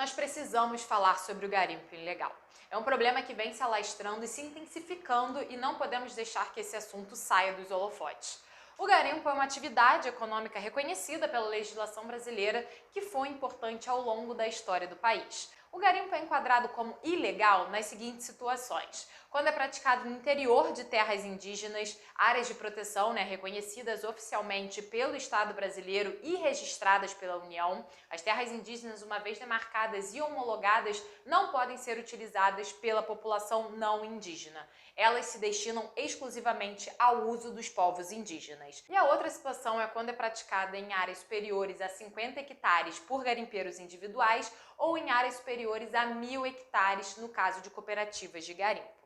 nós precisamos falar sobre o garimpo ilegal. É um problema que vem se alastrando e se intensificando e não podemos deixar que esse assunto saia dos holofotes. O garimpo é uma atividade econômica reconhecida pela legislação brasileira que foi importante ao longo da história do país. O garimpo é enquadrado como ilegal nas seguintes situações: quando é praticado no interior de terras indígenas, áreas de proteção, reconhecidas oficialmente pelo Estado brasileiro e registradas pela União. As terras indígenas, uma vez demarcadas e homologadas, não podem ser utilizadas pela população não indígena. Elas se destinam exclusivamente ao uso dos povos indígenas. E a outra situação é quando é praticada em áreas superiores a 50 hectares por garimpeiros individuais ou em áreas superiores a 1.000 hectares no caso de cooperativas de garimpo.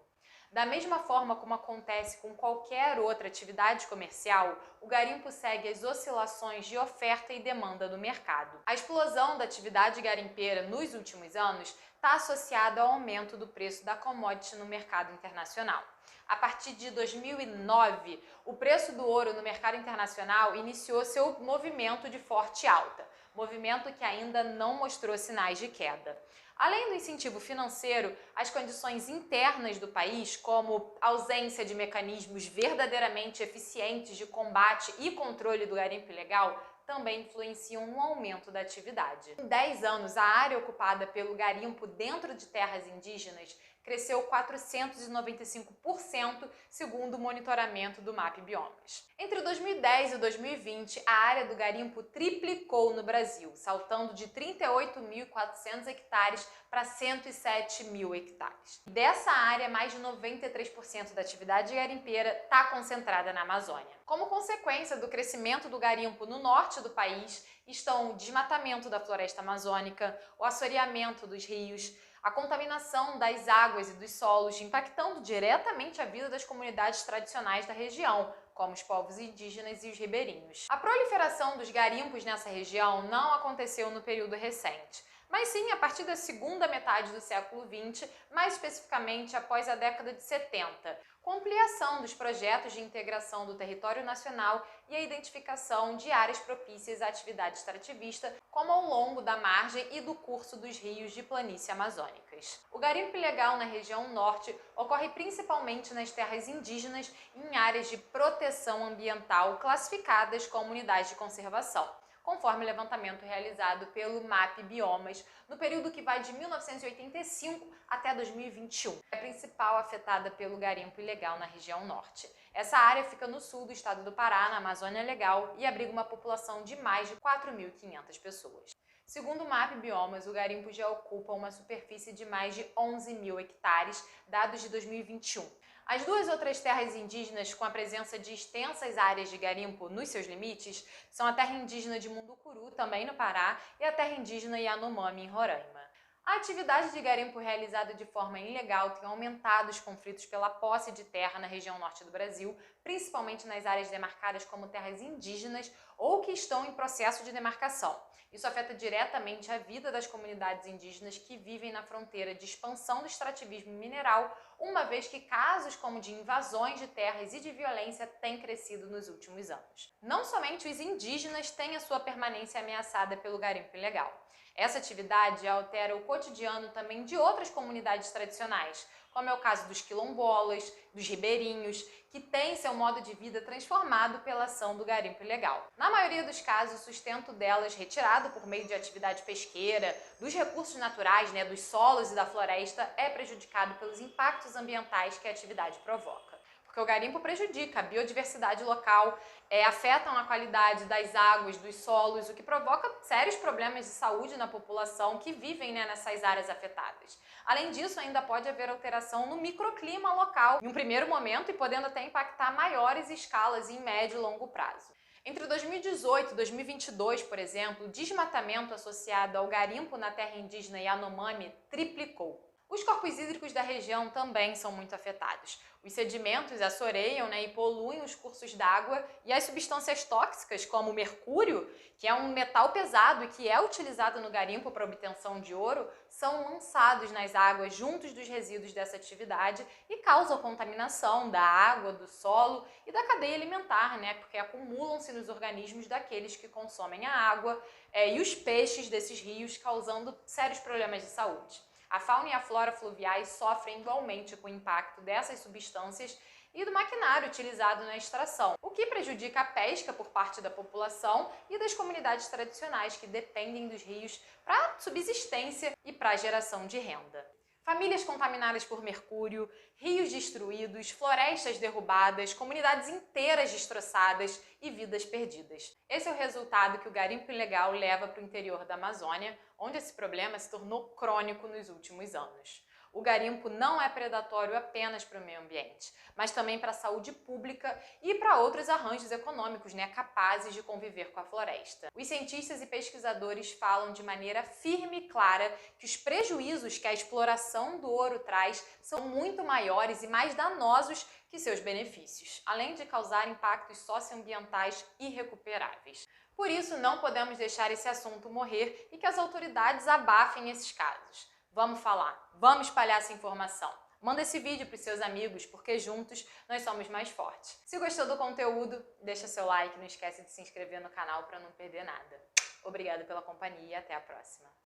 Da mesma forma como acontece com qualquer outra atividade comercial, o garimpo segue as oscilações de oferta e demanda do mercado. A explosão da atividade garimpeira nos últimos anos está associada ao aumento do preço da commodity no mercado internacional. A partir de 2009, o preço do ouro no mercado internacional iniciou seu movimento de forte alta, movimento que ainda não mostrou sinais de queda. Além do incentivo financeiro, as condições internas do país, como ausência de mecanismos verdadeiramente eficientes de combate e controle do garimpo ilegal, também influenciam no aumento da atividade. Em 10 anos, a área ocupada pelo garimpo dentro de terras indígenas cresceu 495%, segundo o monitoramento do MAP Biomas. Entre 2010 e 2020, a área do garimpo triplicou no Brasil, saltando de 38.400 hectares para 107.000 hectares. Dessa área, mais de 93% da atividade garimpeira está concentrada na Amazônia. Como consequência do crescimento do garimpo no norte do país, estão o desmatamento da floresta amazônica, o assoreamento dos rios, a contaminação das águas e dos solos, impactando diretamente a vida das comunidades tradicionais da região, como os povos indígenas e os ribeirinhos. A proliferação dos garimpos nessa região não aconteceu no período recente, mas sim a partir da segunda metade do século XX, mais especificamente após a década de 70, com ampliação dos projetos de integração do território nacional e a identificação de áreas propícias à atividade extrativista, como ao longo da margem e do curso dos rios de planície amazônicas. O garimpo ilegal na região norte ocorre principalmente nas terras indígenas e em áreas de proteção ambiental classificadas como unidades de conservação, conforme o levantamento realizado pelo MAP Biomas no período que vai de 1985 até 2021. É a principal afetada pelo garimpo ilegal na região norte. Essa área fica no sul do estado do Pará, na Amazônia Legal, e abriga uma população de mais de 4.500 pessoas. Segundo o MAP Biomas, o garimpo já ocupa uma superfície de mais de 11.000 hectares, dados de 2021. As duas outras terras indígenas com a presença de extensas áreas de garimpo nos seus limites são a terra indígena de Munducuru, também no Pará, e a terra indígena Yanomami, em Roraima. A atividade de garimpo realizada de forma ilegal tem aumentado os conflitos pela posse de terra na região norte do Brasil, principalmente nas áreas demarcadas como terras indígenas ou que estão em processo de demarcação. Isso afeta diretamente a vida das comunidades indígenas que vivem na fronteira de expansão do extrativismo mineral, uma vez que casos como de invasões de terras e de violência têm crescido nos últimos anos. Não somente os indígenas têm a sua permanência ameaçada pelo garimpo ilegal. Essa atividade altera o cotidiano também de outras comunidades tradicionais, como é o caso dos quilombolas, dos ribeirinhos, que têm seu modo de vida transformado pela ação do garimpo ilegal. Na maioria dos casos, o sustento delas, retirado por meio de atividade pesqueira, dos recursos naturais, dos solos e da floresta, é prejudicado pelos impactos ambientais que a atividade provoca. Porque o garimpo prejudica a biodiversidade local, afetam a qualidade das águas, dos solos, o que provoca sérios problemas de saúde na população que vivem nessas áreas afetadas. Além disso, ainda pode haver alteração no microclima local, em um primeiro momento, e podendo até impactar maiores escalas em médio e longo prazo. Entre 2018 e 2022, por exemplo, o desmatamento associado ao garimpo na terra indígena Yanomami triplicou. Os corpos hídricos da região também são muito afetados. Os sedimentos assoreiam, e poluem os cursos d'água, e as substâncias tóxicas, como o mercúrio, que é um metal pesado e que é utilizado no garimpo para obtenção de ouro, são lançados nas águas juntos dos resíduos dessa atividade e causam contaminação da água, do solo e da cadeia alimentar, porque acumulam-se nos organismos daqueles que consomem a água e os peixes desses rios, causando sérios problemas de saúde. A fauna e a flora fluviais sofrem igualmente com o impacto dessas substâncias e do maquinário utilizado na extração, o que prejudica a pesca por parte da população e das comunidades tradicionais que dependem dos rios para subsistência e para geração de renda. Famílias contaminadas por mercúrio, rios destruídos, florestas derrubadas, comunidades inteiras destroçadas e vidas perdidas. Esse é o resultado que o garimpo ilegal leva para o interior da Amazônia, onde esse problema se tornou crônico nos últimos anos. O garimpo não é predatório apenas para o meio ambiente, mas também para a saúde pública e para outros arranjos econômicos, capazes de conviver com a floresta. Os cientistas e pesquisadores falam de maneira firme e clara que os prejuízos que a exploração do ouro traz são muito maiores e mais danosos que seus benefícios, além de causar impactos socioambientais irrecuperáveis. Por isso, não podemos deixar esse assunto morrer e que as autoridades abafem esses casos. Vamos falar, vamos espalhar essa informação. Manda esse vídeo para os seus amigos, porque juntos nós somos mais fortes. Se gostou do conteúdo, deixa seu like, não esquece de se inscrever no canal para não perder nada. Obrigada pela companhia e até a próxima.